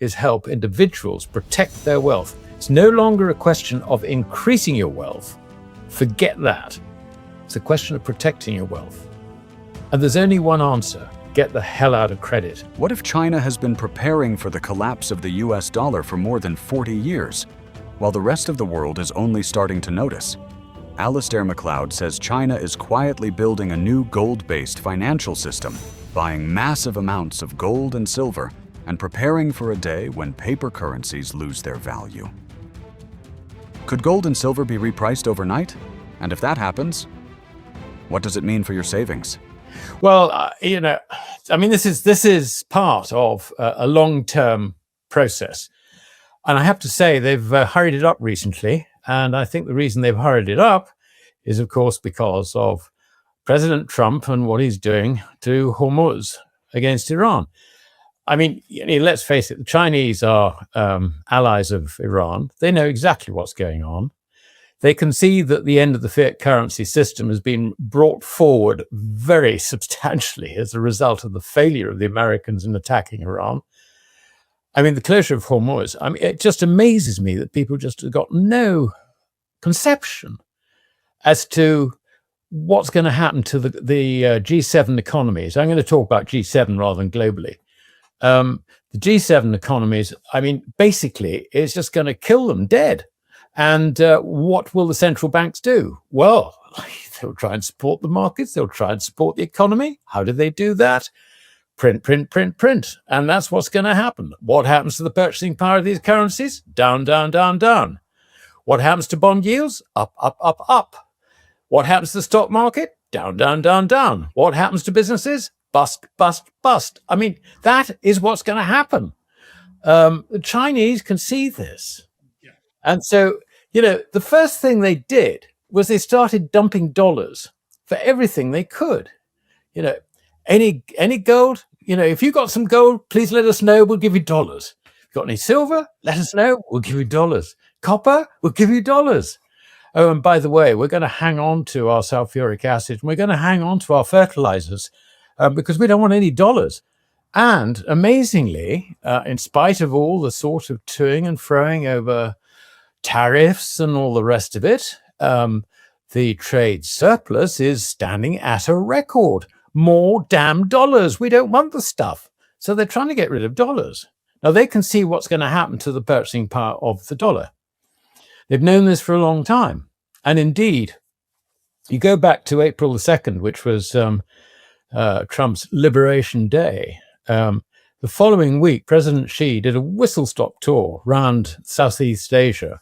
is help individuals protect their wealth. It's no longer a question of increasing your wealth. Forget that. It's a question of protecting your wealth. And there's only one answer. Get the hell out of credit. What if China has been preparing for the collapse of the US dollar for more than 40 years, while the rest of the world is only starting to notice? Alistair Macleod says China is quietly building a new gold-based financial system, buying massive amounts of gold and silver, and preparing for a day when paper currencies lose their value. Could gold and silver be repriced overnight? And if that happens, what does it mean for your savings? Well, this is part of a long-term process. And I have to say, they've hurried it up recently. And I think the reason they've hurried it up is, of course, because of President Trump and what he's doing to Hormuz against Iran. I mean, let's face it, the Chinese are allies of Iran. They know exactly what's going on. They can see that the end of the fiat currency system has been brought forward very substantially as a result of the failure of the Americans in attacking Iran. I mean, the closure of Hormuz, it just amazes me that people just have got no conception as to what's going to happen to the G7 economies. I'm going to talk about G7 rather than globally. The G7 economies, basically, it's just going to kill them dead. And what will the central banks do? Well, they'll try and support the markets. They'll try and support the economy. How do they do that? Print, print, print, print. And that's what's going to happen. What happens to the purchasing power of these currencies? Down, down, down, down. What happens to bond yields? Up, up, up, up. What happens to the stock market? Down, down, down, down. What happens to businesses? Bust, bust, bust. That is what's going to happen. The Chinese can see this. And so, the first thing they did was they started dumping dollars for everything they could. Any gold, if you got some gold, please let us know. We'll give you dollars. Got any silver? Let us know. We'll give you dollars. Copper? We'll give you dollars. Oh, and by the way, we're going to hang on to our sulfuric acid and we're going to hang on to our fertilizers because we don't want any dollars. And amazingly, in spite of all the sort of toing and froing over tariffs and all the rest of it, the trade surplus is standing at a record. More damn dollars. We don't want the stuff. So they're trying to get rid of dollars. Now, they can see what's going to happen to the purchasing power of the dollar. They've known this for a long time. And indeed, you go back to April the 2nd, which was Trump's Liberation Day. The following week, President Xi did a whistle-stop tour around Southeast Asia.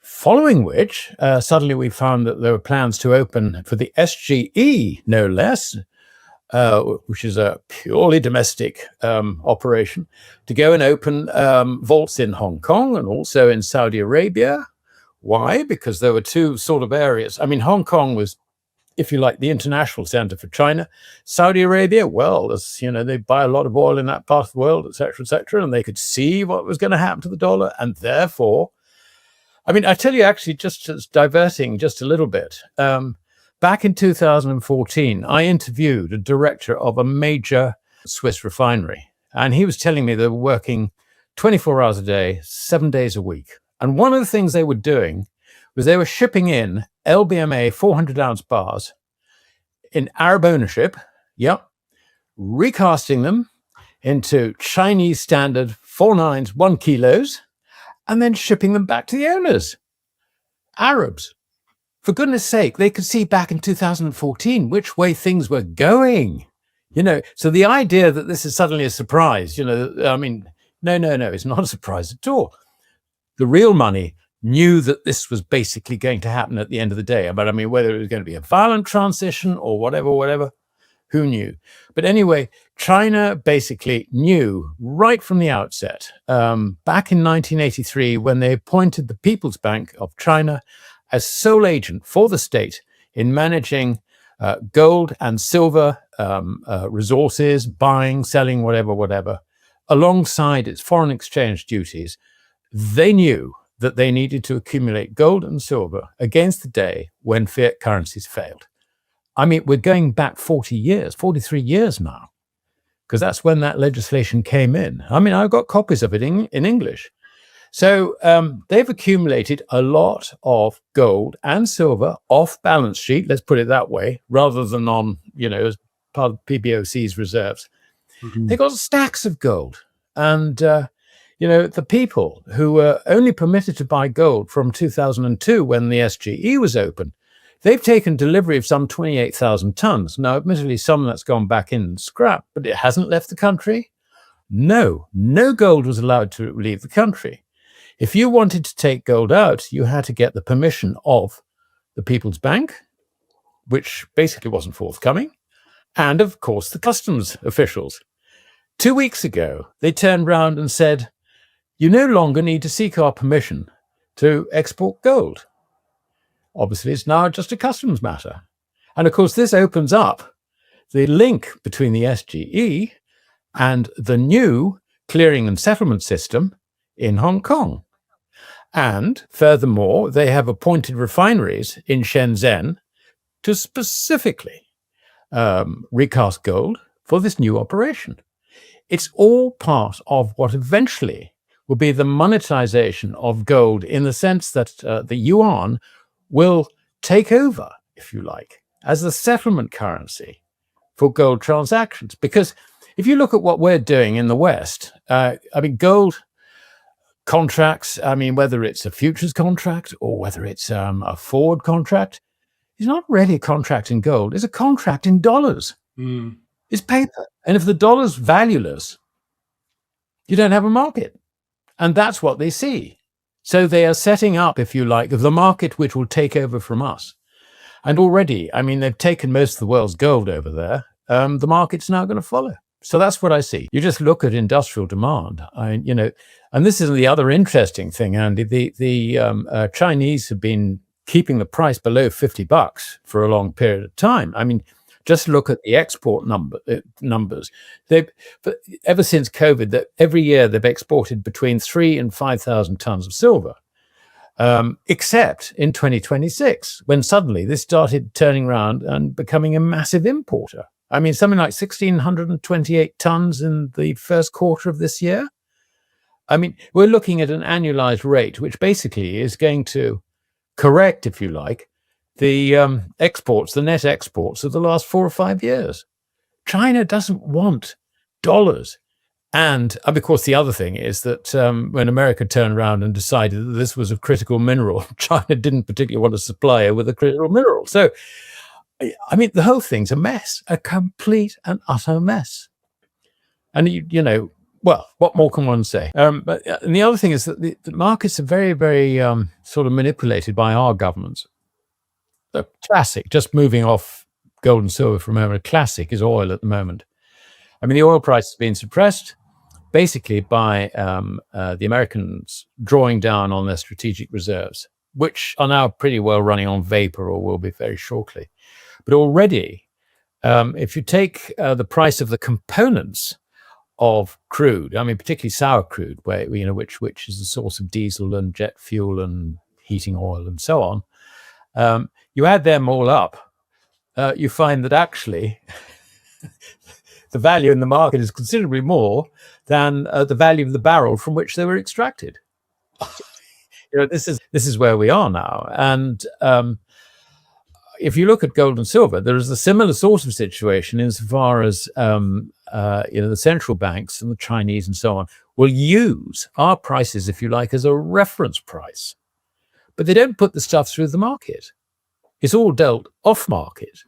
Following which, suddenly we found that there were plans to open for the SGE, no less, which is a purely domestic operation, to go and open vaults in Hong Kong and also in Saudi Arabia. Why? Because there were two sort of areas. Hong Kong was, if you like, the international center for China. Saudi Arabia, well, they buy a lot of oil in that part of the world, et cetera, and they could see what was going to happen to the dollar, and therefore, I tell you, actually, just as diverting just a little bit, back in 2014, I interviewed a director of a major Swiss refinery, and he was telling me they were working 24 hours a day, 7 days a week. And one of the things they were doing was they were shipping in LBMA 400-ounce bars in Arab ownership, recasting them into Chinese standard 4/9, 1 kilos, and then shipping them back to the owners, Arabs. For goodness sake, they could see back in 2014 which way things were going. So the idea that this is suddenly a surprise, no, it's not a surprise at all. The real money knew that this was basically going to happen at the end of the day. But whether it was going to be a violent transition or whatever, who knew? But anyway, China basically knew right from the outset, back in 1983, when they appointed the People's Bank of China as sole agent for the state in managing gold and silver resources, buying, selling, whatever, alongside its foreign exchange duties. They knew that they needed to accumulate gold and silver against the day when fiat currencies failed. We're going back 43 years now. because that's when that legislation came in. I mean, I've got copies of it in English. So they've accumulated a lot of gold and silver off balance sheet, let's put it that way, rather than on, as part of PBOC's reserves. Mhm. They got stacks of gold. And, the people who were only permitted to buy gold from 2002 when the SGE was open, they've taken delivery of some 28,000 tons. Now, admittedly, some of that's gone back in scrap, but it hasn't left the country. No gold was allowed to leave the country. If you wanted to take gold out, you had to get the permission of the People's Bank, which basically wasn't forthcoming, and of course the customs officials. 2 weeks ago, they turned round and said, you no longer need to seek our permission to export gold. Obviously, it's now just a customs matter. And of course, this opens up the link between the SGE and the new clearing and settlement system in Hong Kong. And furthermore, they have appointed refineries in Shenzhen to specifically recast gold for this new operation. It's all part of what eventually will be the monetization of gold, in the sense that the yuan will take over, if you like, as the settlement currency for gold transactions. Because if you look at what we're doing in the West, gold contracts, whether it's a futures contract or whether it's a forward contract, is not really a contract in gold. It's a contract in dollars. Mm. It's paper. And if the dollar's valueless, you don't have a market. And that's what they see. So they are setting up, if you like, the market which will take over from us. And already, they've taken most of the world's gold over there. The market's now going to follow. So that's what I see. You just look at industrial demand, and this is the other interesting thing, Andy. The Chinese have been keeping the price below $50 for a long period of time. Just look at the export numbers. Ever since COVID, that every year they've exported between 3,000 and 5,000 tons of silver, except in 2026, when suddenly this started turning around and becoming a massive importer. Something like 1,628 tons in the first quarter of this year. We're looking at an annualized rate, which basically is going to correct, if you like, the net exports of the last 4 or 5 years. China doesn't want dollars. And of course, the other thing is that when America turned around and decided that this was a critical mineral, China didn't particularly want to supply it with a critical mineral. So, the whole thing's a mess, a complete and utter mess. And, what more can one say? And the other thing is that the markets are very, very sort of manipulated by our governments. The classic, just moving off gold and silver for a moment, classic is oil at the moment. The oil price has been suppressed basically by the Americans drawing down on their strategic reserves, which are now pretty well running on vapor, or will be very shortly. But already, if you take the price of the components of crude, particularly sour crude, which is the source of diesel and jet fuel and heating oil and so on, you add them all up, you find that actually the value in the market is considerably more than the value of the barrel from which they were extracted. This is where we are now. And if you look at gold and silver, there is a similar sort of situation insofar as the central banks and the Chinese and so on will use our prices, if you like, as a reference price. But they don't put the stuff through the market. It's all dealt off market.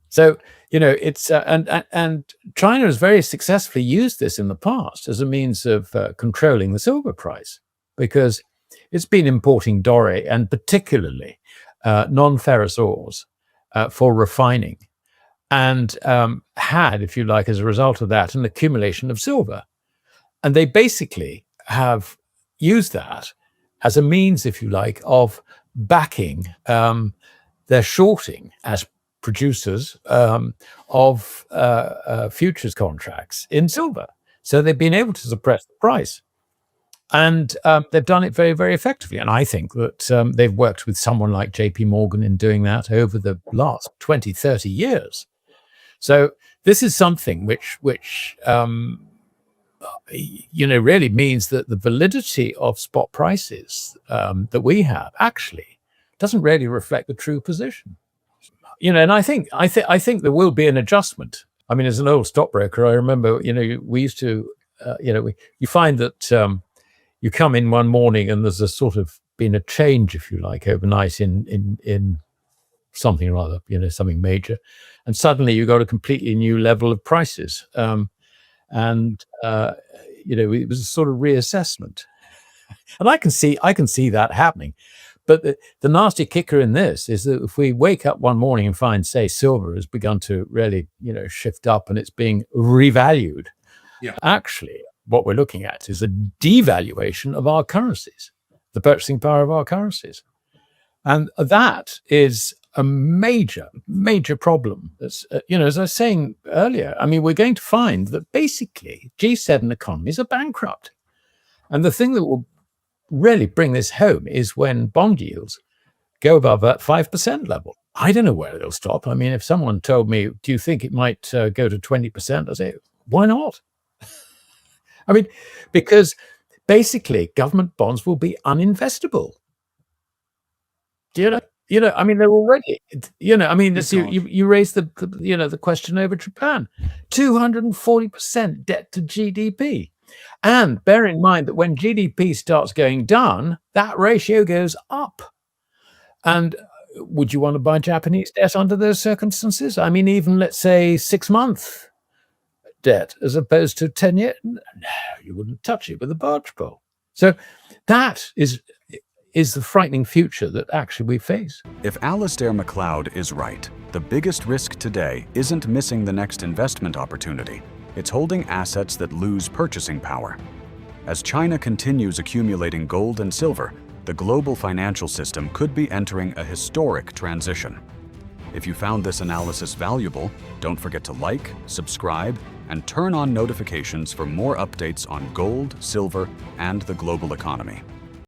So, it's and China has very successfully used this in the past as a means of controlling the silver price, because it's been importing doré and particularly non-ferrous ores for refining, and had, if you like, as a result of that, an accumulation of silver. And they basically have used that as a means, if you like, of backing their shorting as producers of futures contracts in silver. So they've been able to suppress the price. And they've done it very, very effectively. And I think that they've worked with someone like JP Morgan in doing that over the last 20, 30 years. So this is something which really means that the validity of spot prices that we have actually doesn't really reflect the true position. And I think there will be an adjustment. I mean, as an old stockbroker, I remember, we used to, you find that you come in one morning and there's a sort of been a change, if you like, overnight in something or other, something major, and suddenly you got a completely new level of prices. It was a sort of reassessment, and I can see that happening. But the nasty kicker in this is that if we wake up one morning and find, say, silver has begun to really, shift up and it's being revalued, actually, what we're looking at is a devaluation of our currencies, the purchasing power of our currencies, and that is a major, major problem. That's, as I was saying earlier, I mean, we're going to find that basically G7 economies are bankrupt. And the thing that will really bring this home is when bond yields go above that 5% level. I don't know where they'll stop. I mean, if someone told me, do you think it might go to 20%? I'd say, why not? I mean, because basically government bonds will be uninvestable. I mean, they're already, I mean, you raised the question over Japan, 240% debt to GDP. And bear in mind that when GDP starts going down, that ratio goes up. And would you want to buy Japanese debt under those circumstances? I mean, even let's say 6-month debt as opposed to 10-year, no, you wouldn't touch it with a barge pole. So that is the frightening future that actually we face. If Alasdair Macleod is right, the biggest risk today isn't missing the next investment opportunity. It's holding assets that lose purchasing power. As China continues accumulating gold and silver, the global financial system could be entering a historic transition. If you found this analysis valuable, don't forget to like, subscribe, and turn on notifications for more updates on gold, silver, and the global economy.